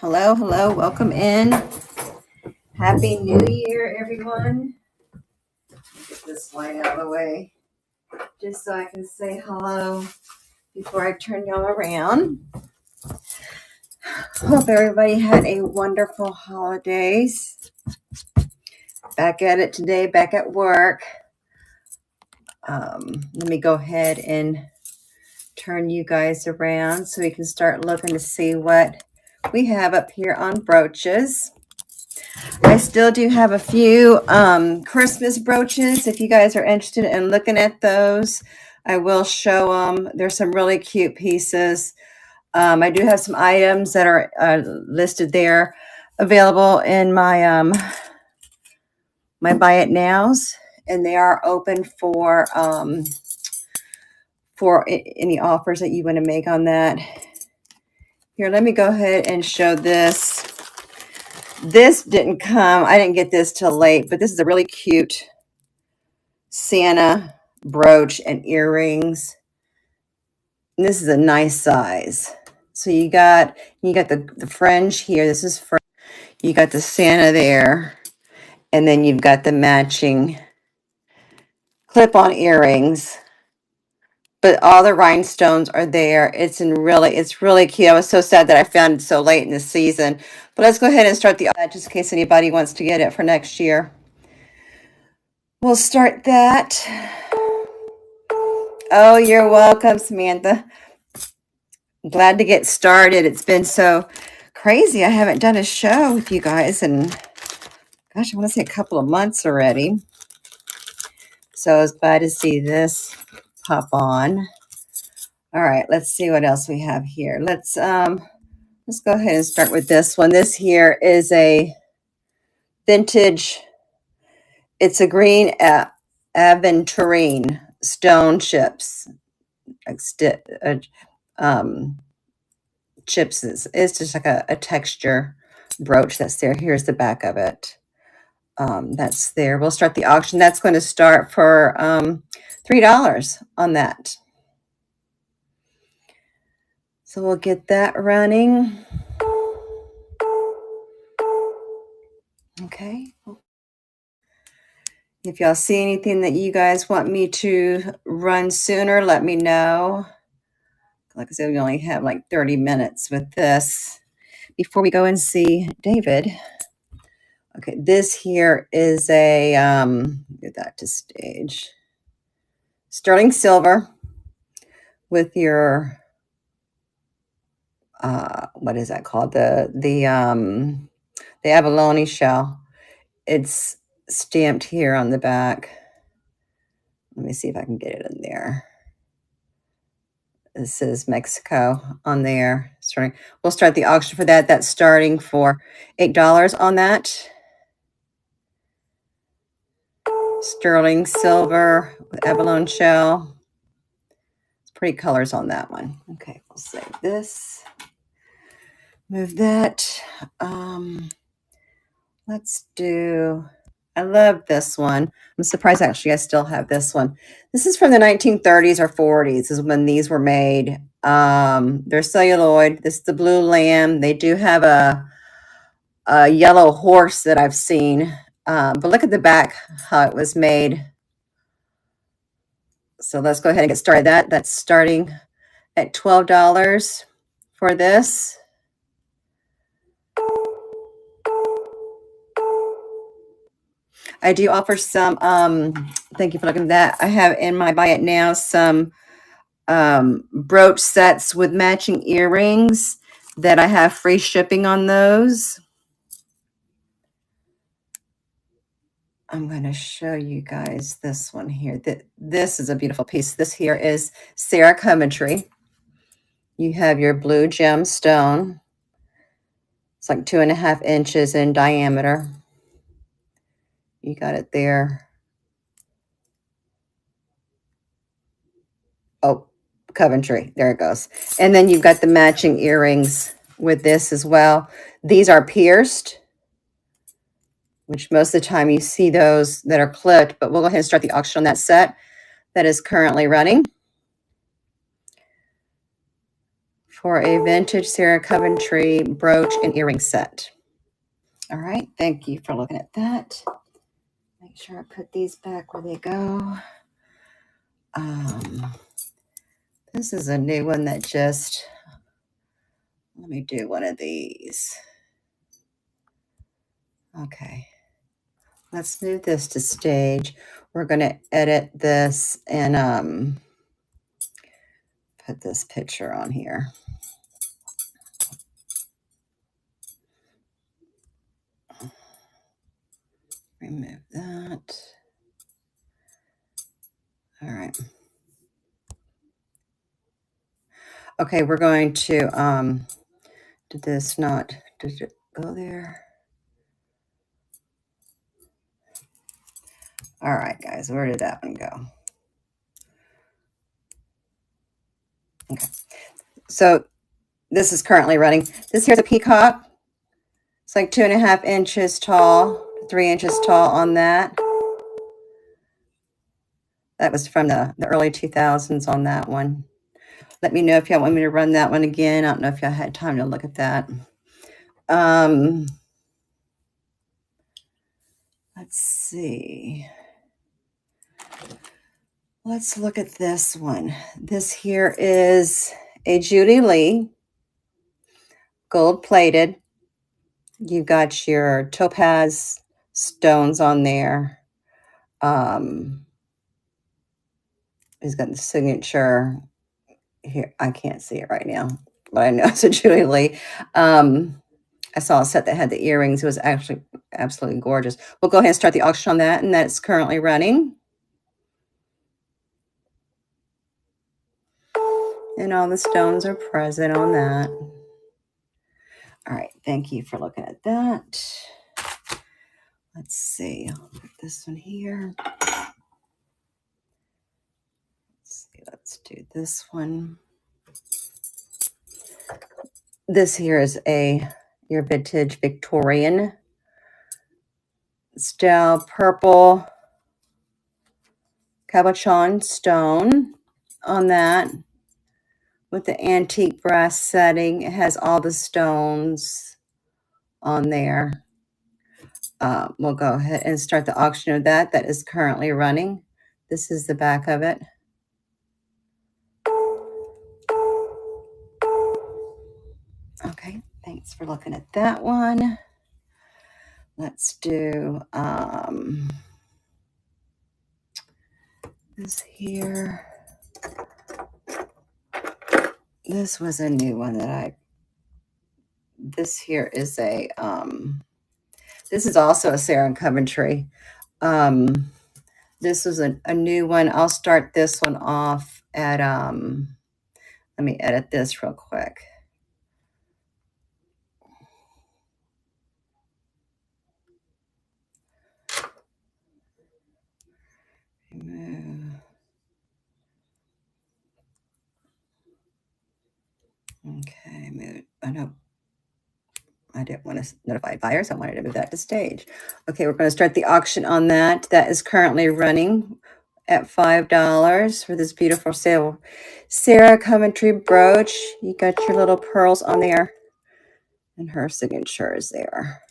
Hello, hello, welcome in. Happy New Year, everyone. Get this light out of the way just so I can say hello before I turn y'all around. Hope everybody had a wonderful holidays. Back at it today, back at work. Let me go ahead and turn you guys around so we can start looking to see what we have up here on Brooches. I still do have a few Christmas brooches. If you guys are interested in looking at those, I will show them. There's some really cute pieces. I do have some items that are listed there, available in my my buy it nows, and they are open for any offers that you want to make on that. Here, let me go ahead and show this. This didn't come, I didn't get this till late, but this is a really cute Santa brooch and earrings. And this is a nice size. So you got the fringe here. This is for, you got the Santa there, and then you've got the matching clip-on earrings. But all the rhinestones are there. It's really cute. I was so sad that I found it so late in the season. But let's go ahead and start just in case anybody wants to get it for next year. We'll start that. Oh, you're welcome, Samantha. Glad to get started. It's been so crazy. I haven't done a show with you guys in, gosh, I want to say a couple of months already. So I was glad to see this pop on. All right, let's see what else we have here. Let's go ahead and start with this one. This here is a vintage. It's a green aventurine stone chips. Chips is just like a texture brooch that's there. Here's the back of it. That's there. We'll start the auction. That's going to start for $3 on that. So we'll get that running. Okay. If y'all see anything that you guys want me to run sooner, let me know. Like I said, we only have like 30 minutes with this before we go and see David. Okay, this here is a, get that to stage. Sterling silver with your, what is that called? The abalone shell. It's stamped here on the back. Let me see if I can get it in there. This is Mexico on there. We'll start the auction for that. That's starting for $8 on that. Sterling silver with abalone shell. It's pretty colors on that one. Okay, we'll save this. Move that. Let's do, I love this one. I'm surprised actually I still have this one. This is from the 1930s or 40s. This is when these were made. They're celluloid. This is the blue lamb. They do have a yellow horse that I've seen. But look at the back, how it was made. So let's go ahead and get started. That's starting at $12 for this. I do offer some, thank you for looking at that. I have in my buy it now some brooch sets with matching earrings that I have free shipping on those. I'm going to show you guys this one here. This is a beautiful piece. This here is Sarah Coventry. You have your blue gemstone. It's like 2.5 inches in diameter. You got it there. Oh, Coventry. There it goes. And then you've got the matching earrings with this as well. These are pierced, which most of the time you see those that are clipped, but we'll go ahead and start the auction on that set that is currently running for a vintage Sarah Coventry brooch and earring set. All right, thank you for looking at that. Make sure I put these back where they go. This is a new one that just, let me do one of these. Okay, let's move this to stage. We're going to edit this and put this picture on here. Remove that. All right. Okay, we're going to, did this not, did it go there? All right, guys, where did that one go? Okay, so this is currently running. This here's a peacock. It's like 2.5 inches tall, 3 inches tall on that. That was from the early 2000s on that one. Let me know if y'all want me to run that one again. I don't know if y'all had time to look at that. Let's see. Let's look at this one. This here is a Judy Lee, gold plated. You've got your topaz stones on there. He's got the signature here. I can't see it right now, but I know it's a Judy Lee. I saw a set that had the earrings. It was actually absolutely gorgeous. We'll go ahead and start the auction on that, and that's currently running. And all the stones are present on that. All right, thank you for looking at that. Let's see, I'll put this one here. Let's do this one. This here is your vintage Victorian style purple cabochon stone on that with the antique brass setting. It has all the stones on there. We'll go ahead and start the auction of that. That is currently running. This is the back of it. Okay, thanks for looking at that one. Let's do this here. This was a new one that this here is a, this is also a Sarah Coventry. This is a new one. I'll start this one off at, let me edit this real quick. Remove. Okay, move. I know I didn't want to notify buyers. I wanted to move that to stage. Okay, we're going to start the auction on that. That is currently running at $5 for this beautiful sale. Sarah Coventry brooch. You got your little pearls on there. And her signature is there.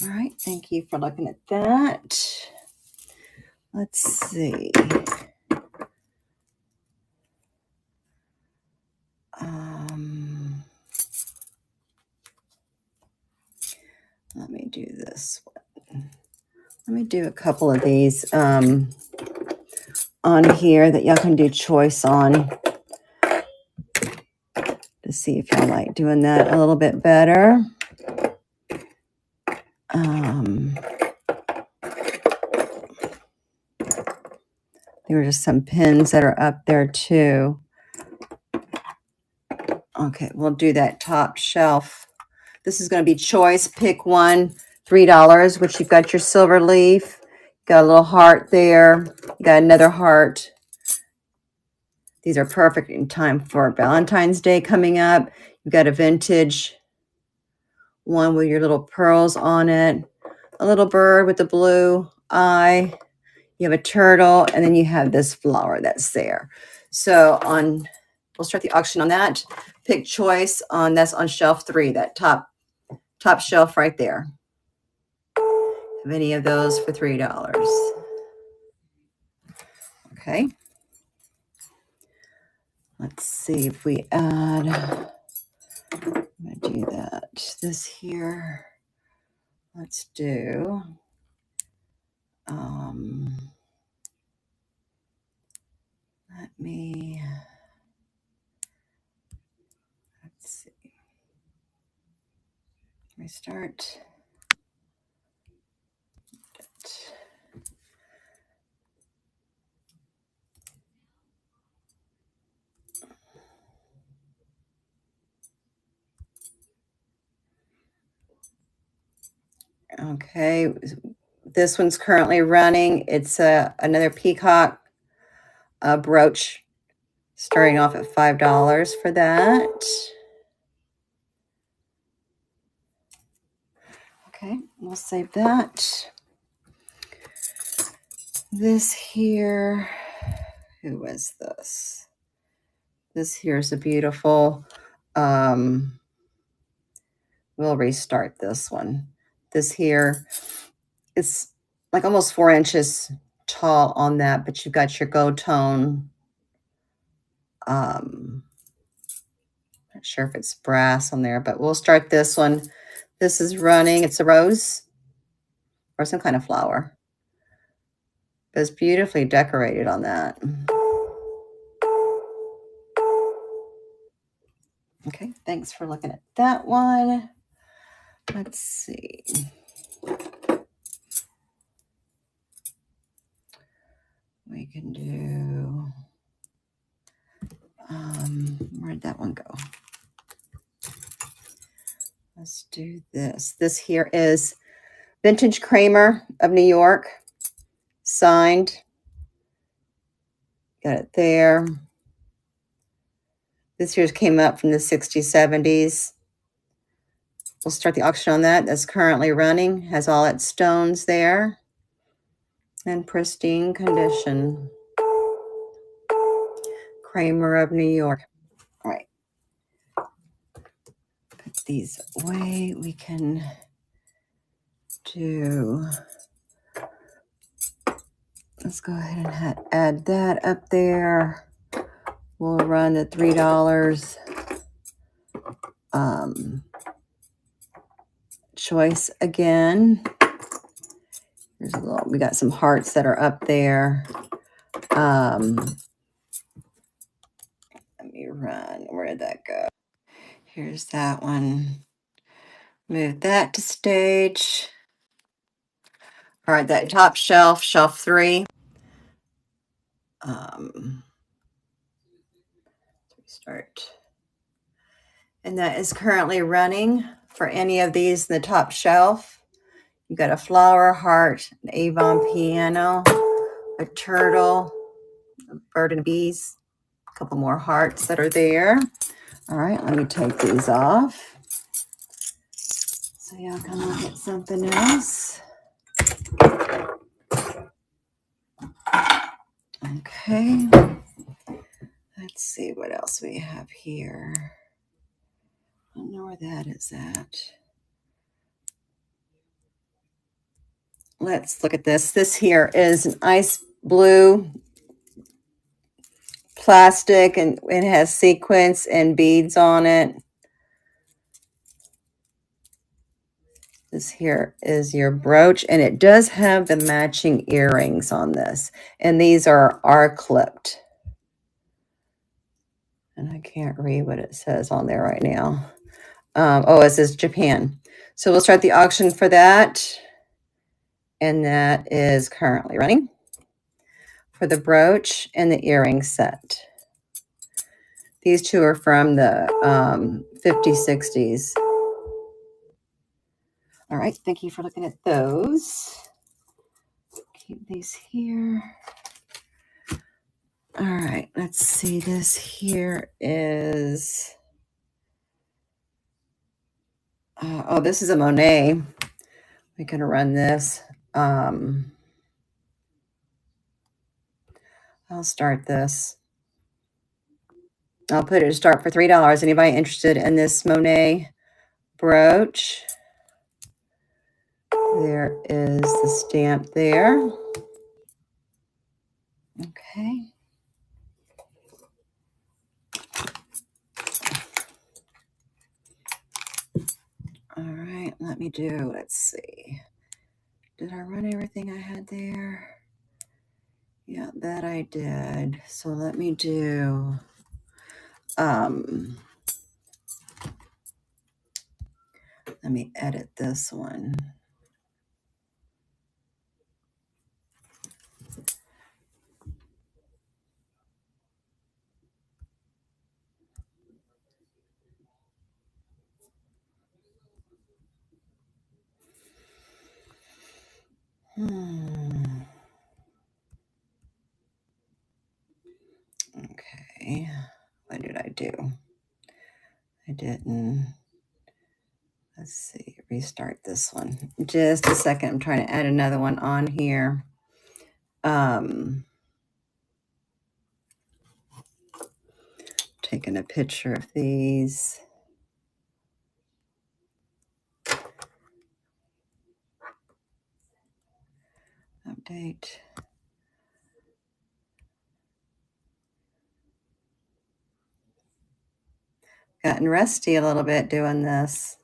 All right, thank you for looking at that. Let's see. Let me do this one. Let me do a couple of these on here that y'all can do choice on to see if y'all like doing that a little bit better. There were just some pins that are up there too. Okay, we'll do that top shelf. This is going to be choice. Pick one, $3, which you've got your silver leaf. Got a little heart there. You got another heart. These are perfect in time for Valentine's Day coming up. You've got a vintage one with your little pearls on it. A little bird with the blue eye. You have a turtle, and then you have this flower that's there. So on We'll start the auction on that. Pick choice on that's on shelf 3, that top shelf right there. Have any of those for $3? Okay. Let's see if we add. I'm gonna do that. This here. Let's do. Let me. Let's see. Restart. Okay, this one's currently running. It's another peacock brooch, starting off at $5 for that. Okay, we'll save that. This here, who was this? This here's a beautiful, we'll restart this one. This here, it's like almost 4 inches tall on that, but you've got your gold tone. Not sure if it's brass on there, but we'll start this one. This is running. It's a rose or some kind of flower. But it's beautifully decorated on that. Okay, thanks for looking at that one. Let's see. We can do, where'd that one go? Let's do this. This here is Vintage Kramer of New York, signed. Got it there. This year's came up from the 60s, 70s. We'll start the auction on that. That's currently running. Has all its stones there. In pristine condition. Kramer of New York. All right. Put these away. We can do, let's go ahead and add that up there. We'll run the $3 choice again. Here's a little, we got some hearts that are up there. Let me run. Where did that go? Here's that one. Move that to stage. All right, that top shelf, shelf 3. Restart. And that is currently running for any of these in the top shelf. You got a flower, heart, an Avon piano, a turtle, a bird and bees, a couple more hearts that are there. All right, let me take these off so y'all can look at something else. Okay, let's see what else we have here. I don't know where that is at. Let's look at this. This here is an ice blue plastic, and it has sequins and beads on it. This here is your brooch, and it does have the matching earrings on this. And these are clipped. And I can't read what it says on there right now. Oh, it says Japan. So we'll start the auction for that. And that is currently running for the brooch and the earring set. These two are from the 50s, 60s. All right, thank you for looking at those. Keep these here. All right, let's see. This here is, oh, this is a Monet. We're going to run this. I'll start this. I'll put it to start for $3. Anybody interested in this Monet brooch? There is the stamp there. Okay. All right, let's see. Did I run everything I had there? Yeah, that I did. So let me do, let me edit this one. Okay, what did I do? I didn't. Let's see, restart this one. Just a second, I'm trying to add another one on here. Taking a picture of these. Update. Gotten rusty a little bit doing this.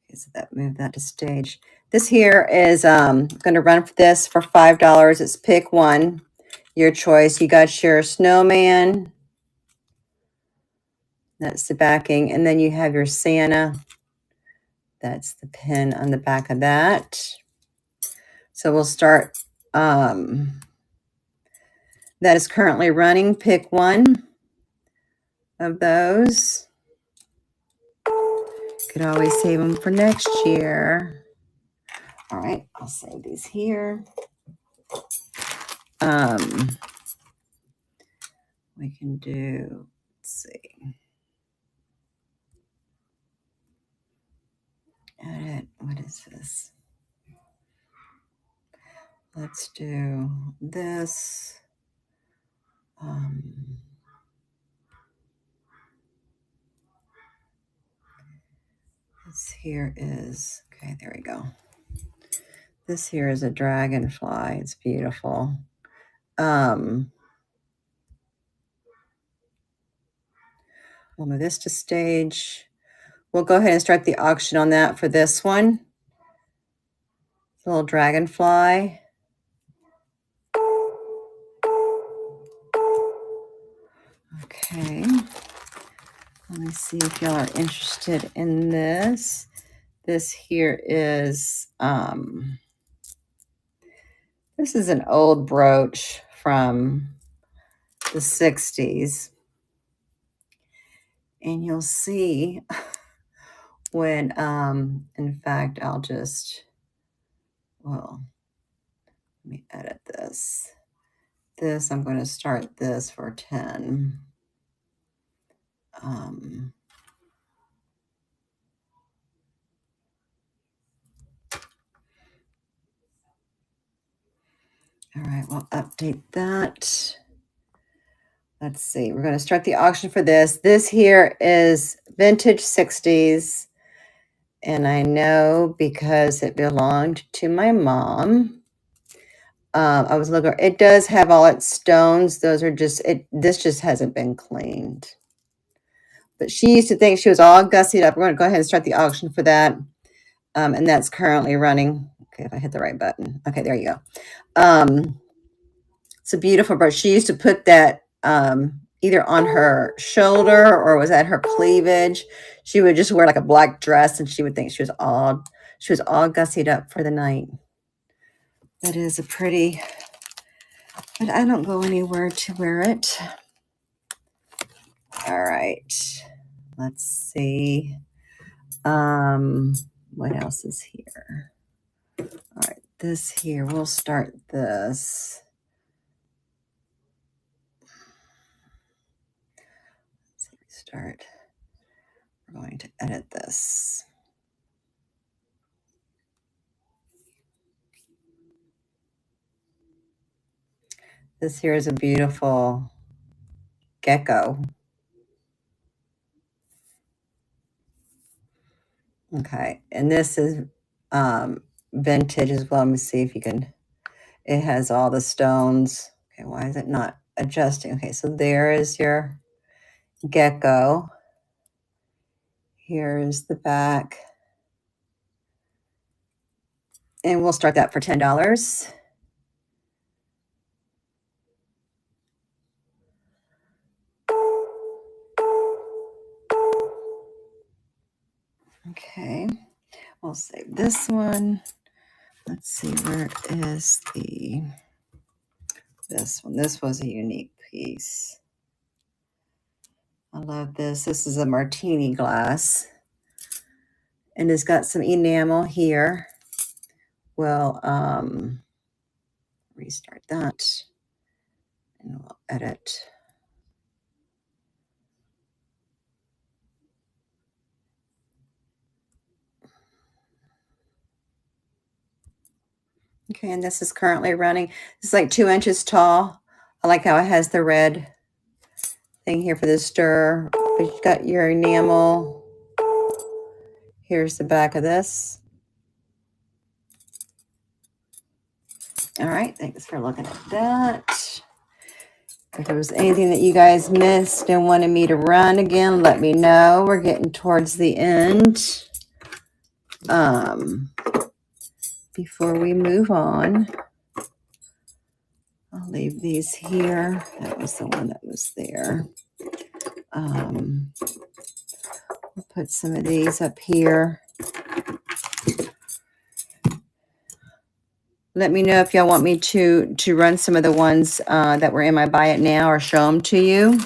Okay, so move that to stage. This here is going to run for this for $5. It's pick one, your choice. You got your snowman. That's the backing, and then you have your Santa. That's the pin on the back of that. So we'll start. That is currently running. Pick one of those. Could always save them for next year. All right, I'll save these here. We can do, let's see. Edit, what is this? Let's do this. This here is, okay, there we go. This here is a dragonfly. It's beautiful. We'll move this to stage. We'll go ahead and start the auction on that for this one. Little dragonfly. Okay. Let me see if y'all are interested in this. This here is, this is an old brooch from the 60s. And you'll see when, in fact, I'll just, well, let me edit this. This, I'm going to start this for 10. All right, we'll update that. Let's see. We're going to start the auction for this. This here is vintage 60s. And I know because it belonged to my mom. I was looking, it does have all its stones. Those are just, this just hasn't been cleaned. But she used to think she was all gussied up. We're going to go ahead and start the auction for that. And that's currently running. Okay, if I hit the right button. Okay, there you go. It's a beautiful brush. She used to put that either on her shoulder or was at her cleavage. She would just wear like a black dress and she would think she was all gussied up for the night. That is a pretty, but I don't go anywhere to wear it. All right. Let's see. What else is here? All right, this here, we'll start this. Let's start. We're going to edit this. This here is a beautiful gecko. Okay, and this is vintage as well. Let me see if you can, it has all the stones. Okay, why is it not adjusting? Okay, so there is your gecko. Here's the back. And we'll start that for $10. Okay, we'll save this one. Let's see, where is this one? This was a unique piece. I love this. This is a martini glass. And it's got some enamel here. We'll restart that. And we'll edit. Okay, and this is currently running. It's like 2 inches tall. I like how it has the red thing here for the stir. You've got your enamel. Here's the back of this. All right, thanks for looking at that. If there was anything that you guys missed and wanted me to run again, let me know. We're getting towards the end. Before we move on, I'll leave these here. That was the one that was there. We'll put some of these up here. Let me know if y'all want me to run some of the ones that were in my Buy It Now or show them to you.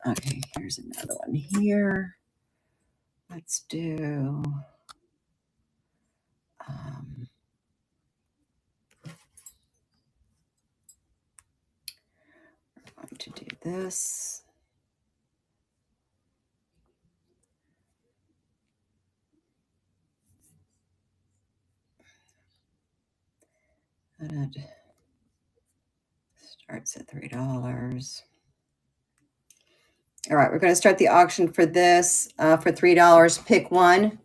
Okay, here's another one here. Let's do... I'm going to do this. And it starts at $3. All right, we're going to start the auction for this for $3. Pick one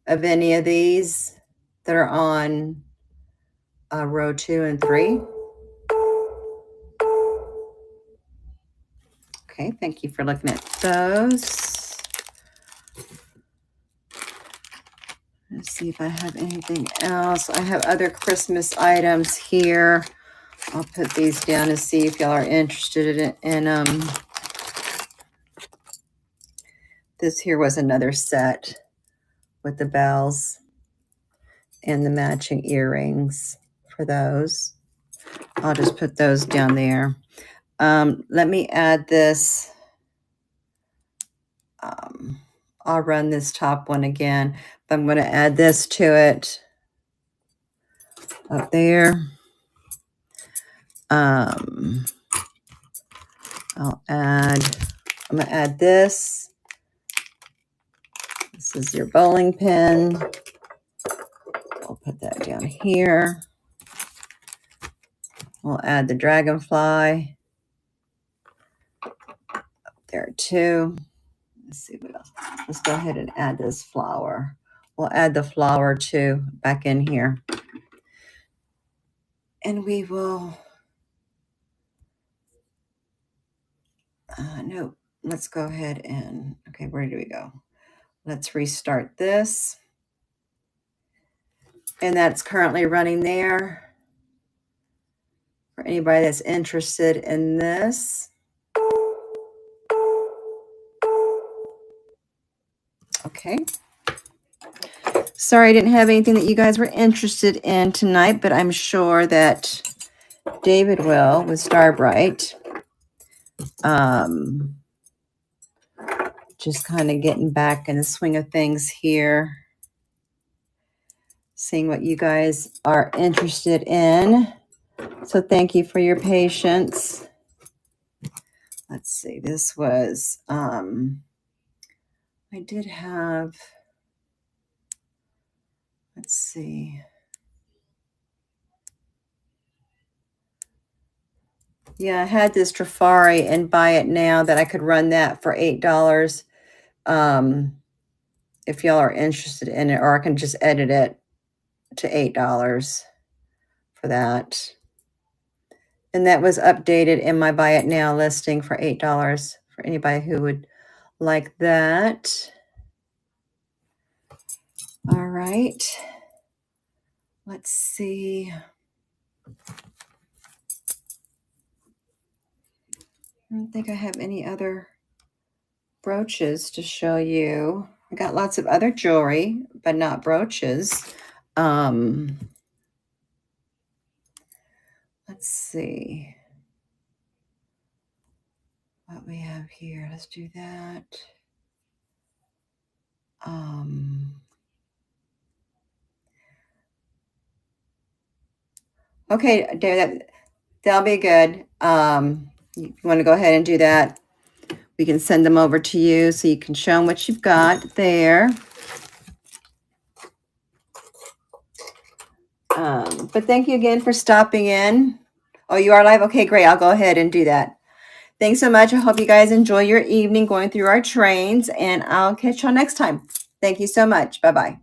of any of these that are on row 2 and 3. Okay, thank you for looking at those. Let's see if I have anything else. I have other Christmas items here. I'll put these down to see if y'all are interested in this here was another set with the bells and the matching earrings for those. I'll just put those down there. Let me add this. I'll run this top one again, but I'm going to add this to it up there. I'm going to add this. This is your bowling pin. I'll put that down here. We'll add the dragonfly up there too. Let's see what else. Let's go ahead and add this flower. We'll add the flower too back in here. And we will, no, let's go ahead and, okay, where do we go? Let's restart this. And that's currently running there. For anybody that's interested in this. Okay. Sorry I didn't have anything that you guys were interested in tonight, but I'm sure that David will with Starbright. Just kind of getting back in the swing of things here. Seeing what you guys are interested in. So thank you for your patience. Let's see, this was, I did have, let's see. Yeah, I had this Trafari and Buy It Now that I could run that for $8. if y'all are interested in it, or I can just edit it to $8 for that. And that was updated in my buy it now listing for $8 for anybody who would like that. All right. Let's see. I don't think I have any other brooches to show you. I got lots of other jewelry, but not brooches. Let's see what we have here. Let's do that. Okay, David, that'll be good. You want to go ahead and do that? We can send them over to you so you can show them what you've got there. But thank you again for stopping in. Oh, you are live? Okay, great. I'll go ahead and do that. Thanks so much. I hope you guys enjoy your evening going through our trains, and I'll catch y'all next time. Thank you so much. Bye-bye.